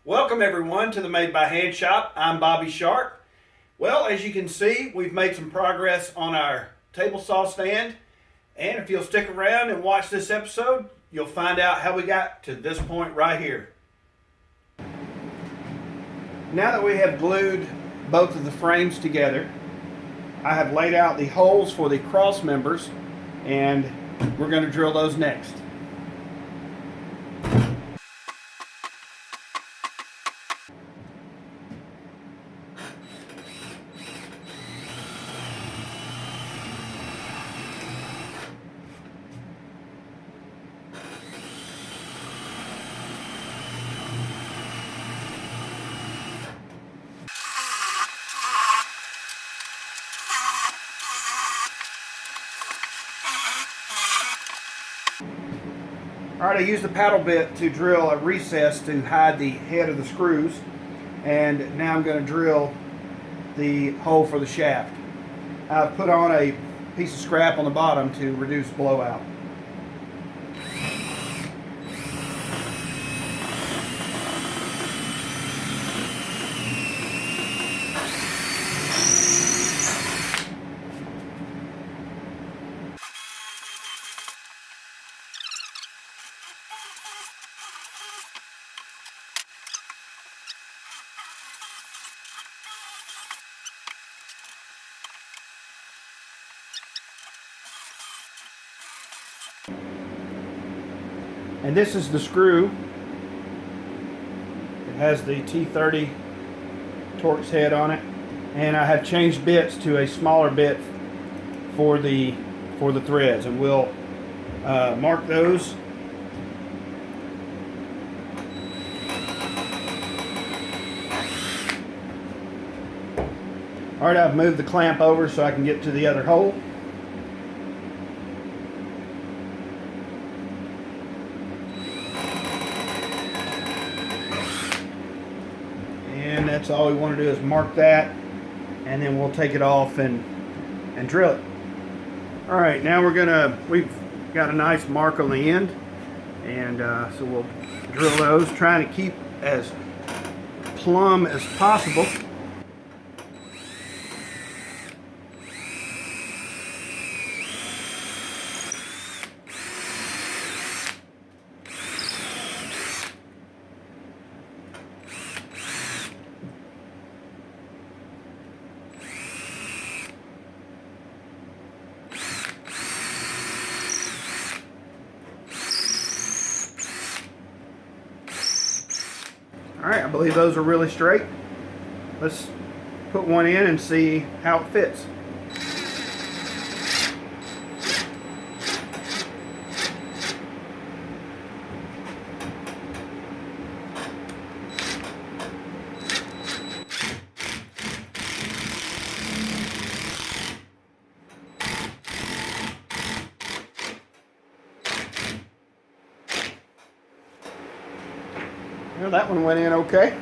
Welcome everyone to the Made by Hand Shop. I'm Bobby Sharp. Well, as you can see, we've made some progress on our table saw stand. And if you'll stick around and watch this episode, you'll find out how we got to this point right here. Now that we have glued both of the frames together, I have laid out the holes for the cross members, and we're going to drill those next. Alright, I used the paddle bit to drill a recess to hide the head of the screws, and now I'm going to drill the hole for the shaft. I've put on a piece of scrap on the bottom to reduce blowout. And this is the screw. It has the T30 Torx head on it, and I have changed bits to a smaller bit for the threads, and we'll mark those. Alright, I've moved the clamp over so I can get to the other hole. And that's all we want to do is mark that, and then we'll take it off and drill it. Alright, now we've got a nice mark on the end, and so we'll drill those, trying to keep as plumb as possible. Alright, I believe those are really straight. Let's put one in and see how it fits. Well, that one went in okay.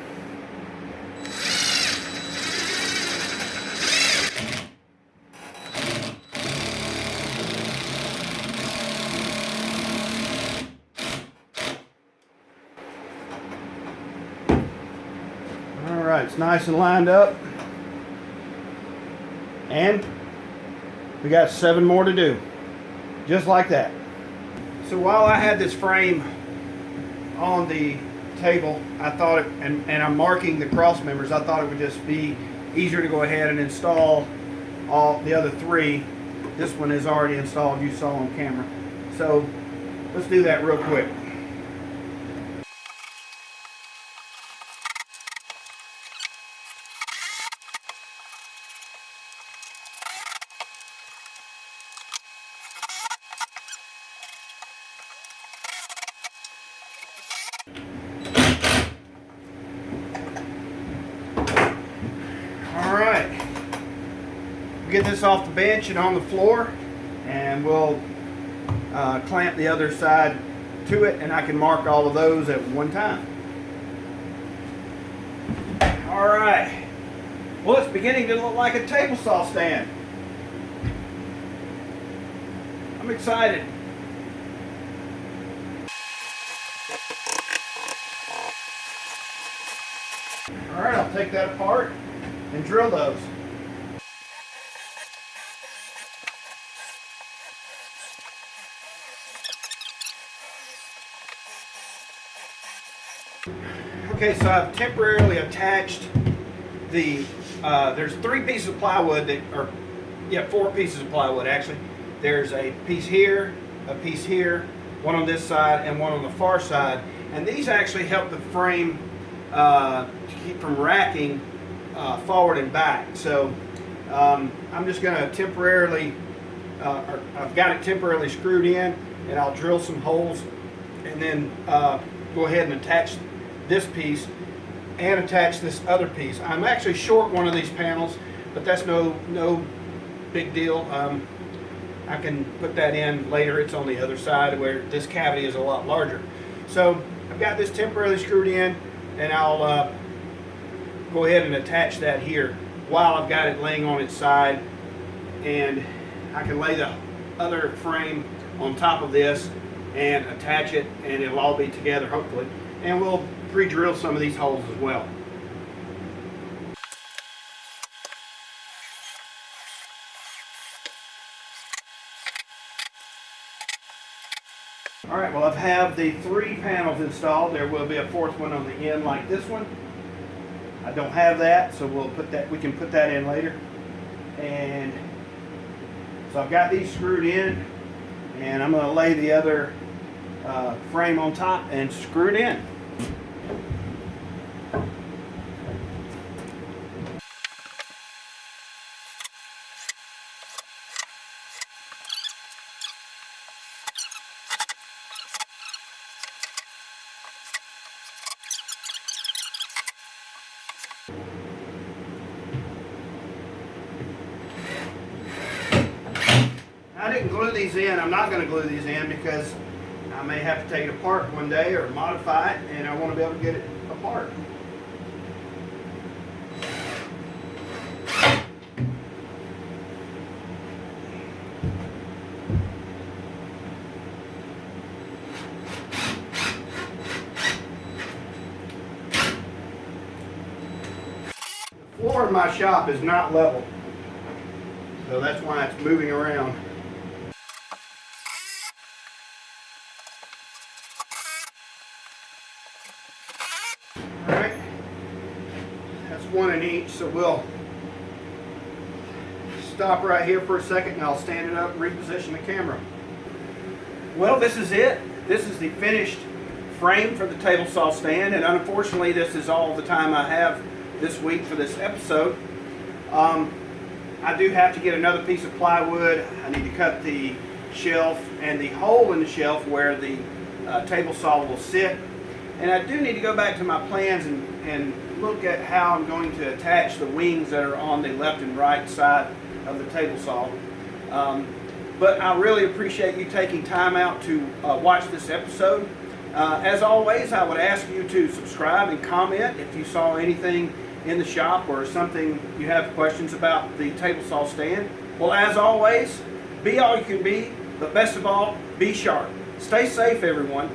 Alright, it's nice and lined up. And we got 7 more to do. Just like that. So while I had this frame on the table, I thought and I'm marking the cross members, I thought it would just be easier to go ahead and install all the other 3. This one is already installed, you saw on camera. So let's do that real quick. Alright, get this off the bench and on the floor, and we'll clamp the other side to it, and I can mark all of those at one time. Alright, well, it's beginning to look like a table saw stand. I'm excited. I'll take that apart and drill those. Okay, so I've temporarily attached the, there's 3 pieces of plywood that are, yeah, 4 pieces of plywood actually. There's a piece here, a piece here, one on this side, and one on the far side. And these actually help the frame to keep from racking forward and back. So I'm just going to temporarily, I've got it temporarily screwed in, and I'll drill some holes and then go ahead and attach this piece and attach this other piece. I'm actually short one of these panels, but that's no big deal. I can put that in later. It's on the other side where this cavity is a lot larger. So I've got this temporarily screwed in, and I'll go ahead and attach that here while I've got it laying on its side, and I can lay the other frame on top of this and attach it, and it'll all be together hopefully. And we'll pre-drill some of these holes as well. Alright, well, I have the 3 panels installed. There will be a 4th one on the end like this one. I don't have that, so we can put that in later. And so I've got these screwed in, and I'm going to lay the other frame on top and screw it in. I didn't glue these in. I'm not going to glue these in because I may have to take it apart one day or modify it, and I want to be able to get it apart. The floor in my shop is not level, so that's why it's moving around. Alright, that's 1 in each, so we'll stop right here for a second and I'll stand it up and reposition the camera. Well, this is it. This is the finished frame for the table saw stand, and unfortunately this is all the time I have this week for this episode. I do have to get another piece of plywood. I need to cut the shelf and the hole in the shelf where the table saw will sit. And I do need to go back to my plans and look at how I'm going to attach the wings that are on the left and right side of the table saw. But I really appreciate you taking time out to watch this episode. As always, I would ask you to subscribe and comment if you saw anything in the shop or something you have questions about the table saw stand. Well, as always, be all you can be, but best of all, be sharp. Stay safe, everyone.